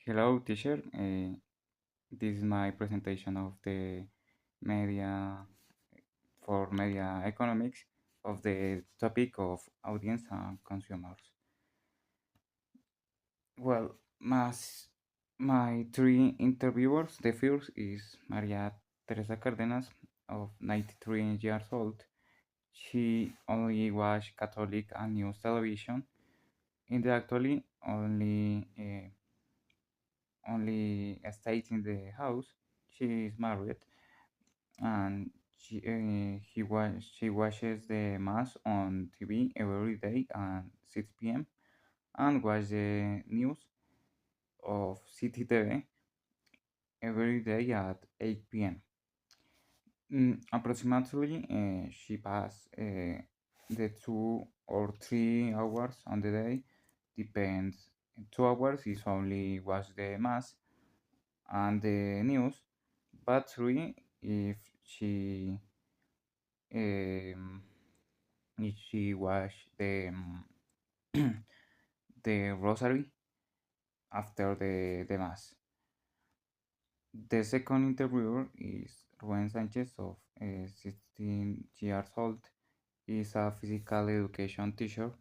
Hello, teacher. This is my presentation of the media for media economics of the topic of audience and consumers. Well, my three interviewers, the first is Maria Teresa Cardenas of 93 years old. She only watched Catholic and news television. In the actually only stays in the house. She is married and she watches the mass on TV every day at 6 p.m. and watch the news of CTV every day at 8 p.m. Approximately, she passes the 2 or 3 hours on the day, depends. 2 hours is only watch the mass and the news, but three if she um, watch the rosary after the mass. The second interviewer is Ruben Sanchez of 16 years old. Is a physical education teacher.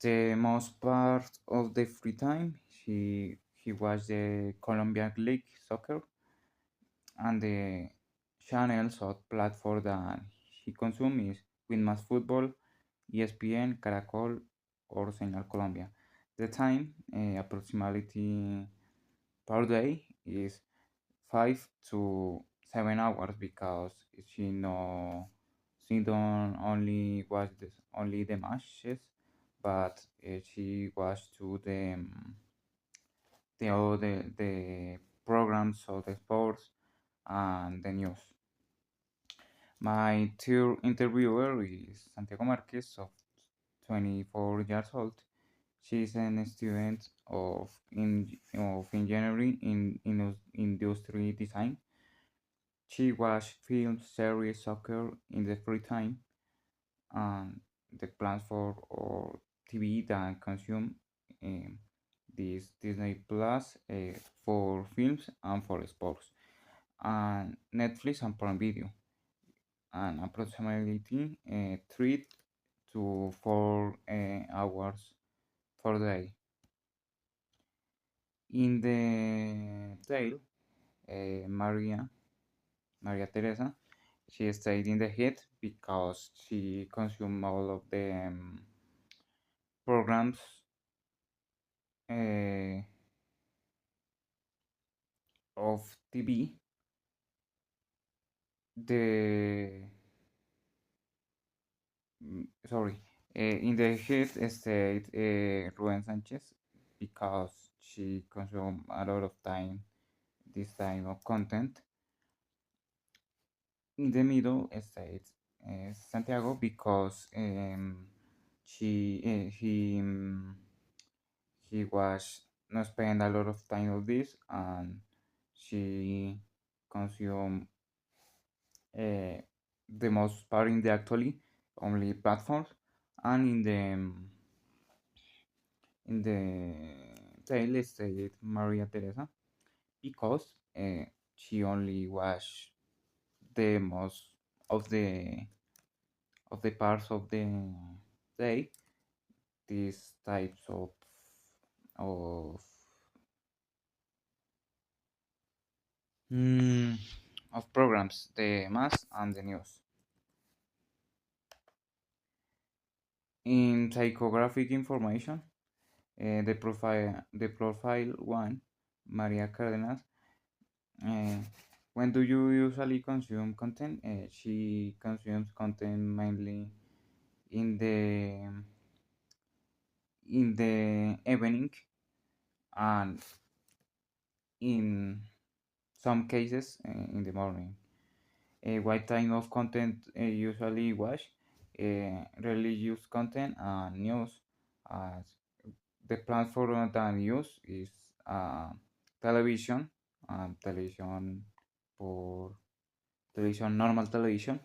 The most part of the free time, he watch the Colombian League soccer and the channels or platform that he consumes is Win Más Fútbol, ESPN, Caracol, or Señal Colombia. The time approximately per day is 5 to 7 hours because she don't only watch only the matches, but she watch to the other the programs of the sports and the news. My third interviewer is Santiago Marquez of 24 years old. She's an student of engineering in industry design. She watches films, series, soccer in the free time, and the plans for or TV that consume this Disney Plus for films and for sports, and Netflix and Prime Video, and approximately 3 to 4 hours per day. In the day, Maria Teresa, she stayed in the heat because she consumed all of the programs uh, of TV. The sorry, in the heat stayed Ruben Sanchez because she consumed a lot of time this time of content. In the middle stayed Santiago because he was not spend a lot of time on this and she consumed the most part in the actually only platforms and in the tail stayed Maria Teresa because she only watched the most of the parts of the day these types of mm, of programs, the mass and the news. In psychographic information, the profile one, Maria Cardenas. Uh, when do you usually consume content? She consumes content mainly in the evening and in some cases in the morning. What type of content usually watch? Religious content and news. As the platform that I use is television, television for television, normal television,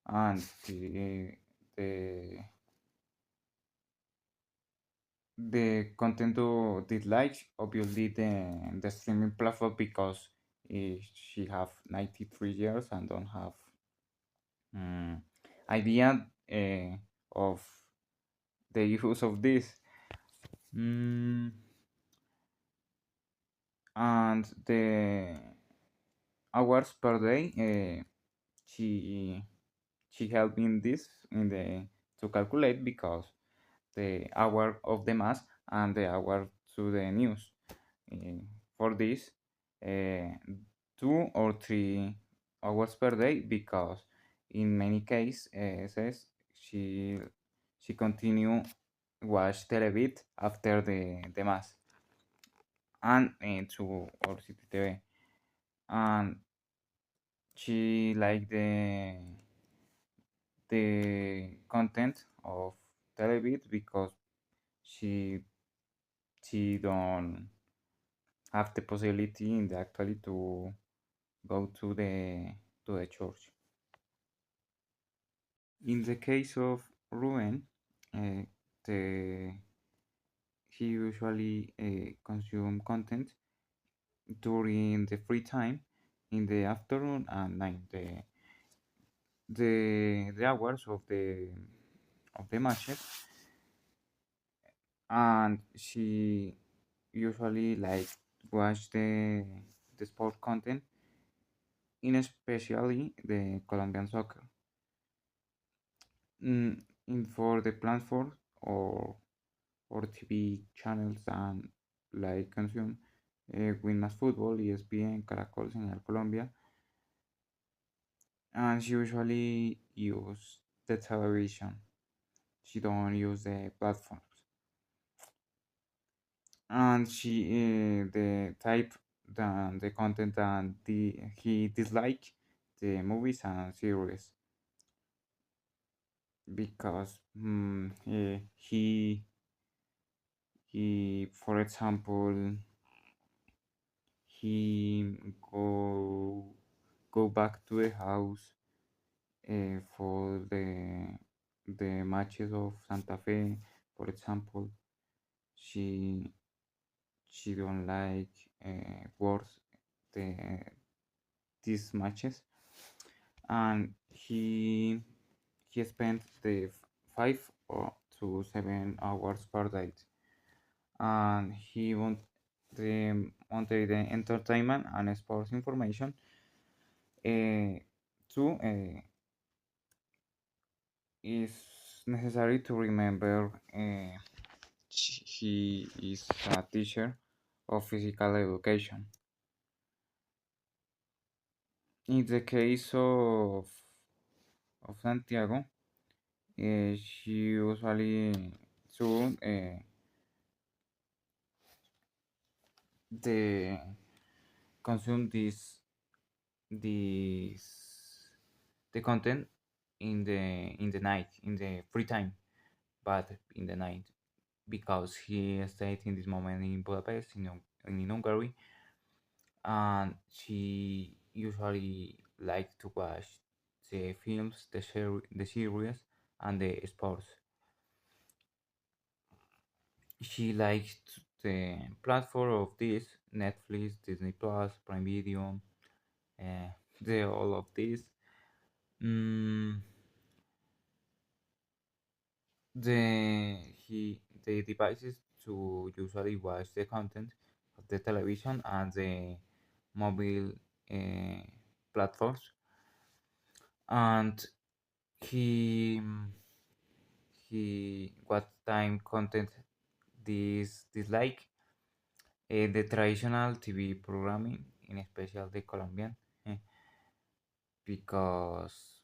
and the The content to dislike obviously the streaming platform because she have 93 years and don't have um, idea of the use of this. Mm, and the hours per day she she helped in this in the to calculate because the hour of the mass and the hour to the news. Uh, for this, uh, 2 or 3 hours per day because in many cases she continue watch televid after the mass and to or City TV and she like the content of televid because she she don't have the possibility in the actually to go to the church. In the case of Ruben, the he usually consume content during the free time in the afternoon and night. The hours of the matches, and she usually like watch the sport content, in especially the Colombian soccer. In for the platform or TV channels and like consume Win Más Fútbol, ESPN, Caracol, Señal Colombia, and she usually use the television. She don't use the platforms, and she the type the content and he dislike the movies and series because he for example he go back to the house for the matches of Santa Fe, for example. She she don't like worse the these matches, and he spent the 5 to 7 hours per day, and he wanted the entertainment and sports information to is necessary to remember he is a teacher of physical education. In the case of Santiago, she usually do the consume this the content in the night in the free time, but in the night because he stayed in this moment in Budapest in Hungary, and she usually like to watch the films, the series, and the sports. She likes the platform of this Netflix, Disney Plus, Prime Video, uh, the all of this. Mm, the devices to usually watch the content of the television and the mobile uh, platforms, and he what time content this like the traditional TV programming, in special the Colombian, eh, because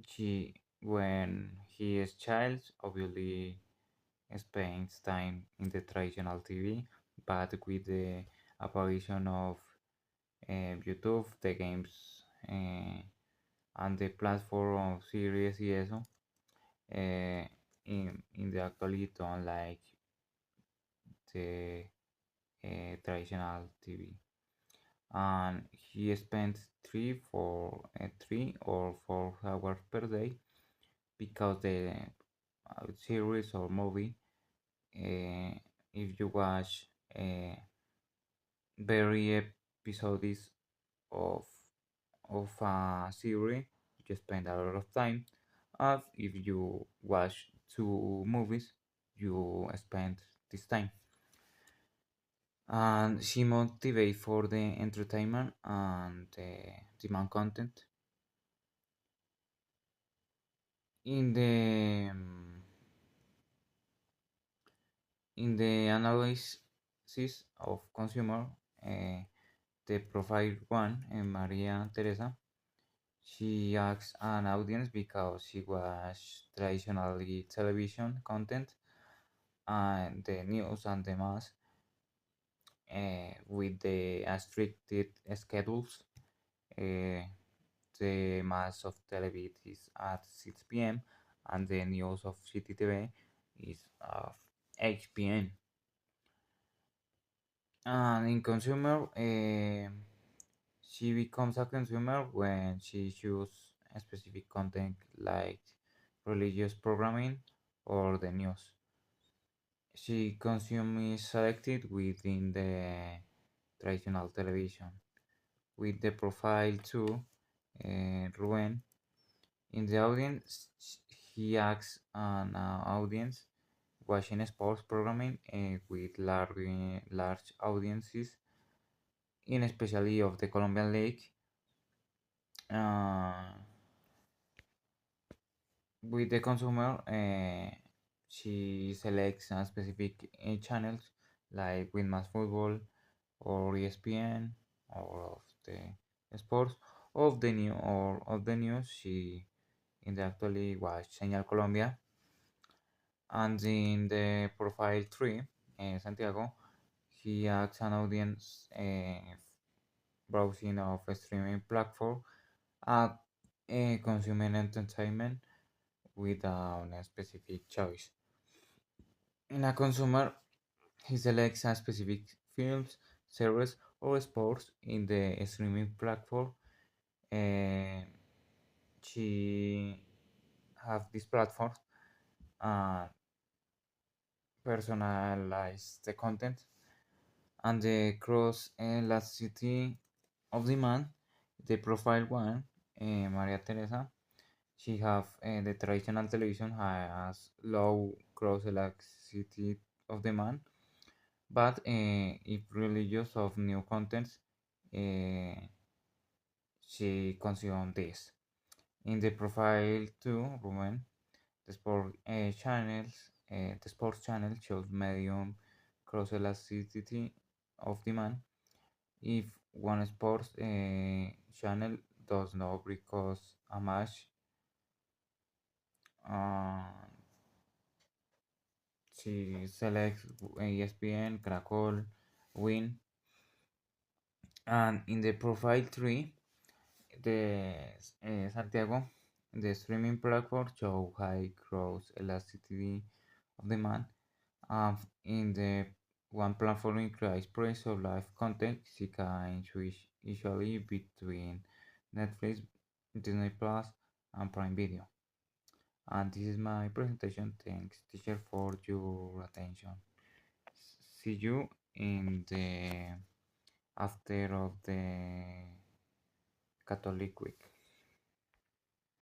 she when he is child obviously spends time in the traditional TV, but with the apparition of YouTube, the games, and the platform of series y eso, in the actually don't like the traditional TV, and he spent 3 or 4 hours per day because the series or movie if you watch very episodes of a series, you spend a lot of time. As if you watch two movies, you spend this time. And she motivate for the entertainment and demand content. In the analysis of consumer, uh, the profile one, Maria Teresa, she asks an audience because she watched traditionally television content and the news and the mass with the restricted schedules. Uh, the mass of television is at 6 p.m. and the news of CTTV is at 8 p.m. And in consumer, she becomes a consumer when she chooses a specific content like religious programming or the news. She consumes selected within the traditional television. With the profile too, Ruben, in the audience, he acts an audience watching sports programming with large audiences, in especially of the Colombian League. Uh, with the consumer, she selects specific channels like with Mass Football or ESPN or of the sports of the new or of the news. She in the actually watch Señal Colombia, and in the profile 3, Santiago, he asks an audience browsing of a streaming platform at consuming entertainment without a specific choice. In a consumer, he selects a specific films, series, or sports in the streaming platform. Uh, she have this platform and personalize the content and the cross elasticity of demand. The profile one, Maria Teresa, she have the traditional television has low cross elasticity of demand, but if religious of new contents, uh, she consume this. In the profile two, Ruben, the the sports channel shows medium cross elasticity of demand. If one sports channel does not because a match, uh, she selects ESPN, Caracol, Win, and in the profile 3, the Santiago, the streaming platform show high cross elasticity of demand. In the one platform increase price of live content, she can switch easily between Netflix, Disney Plus, and Prime Video. And this is my presentation. Thanks, teacher, for your attention. See you in the after of the Catholic Week.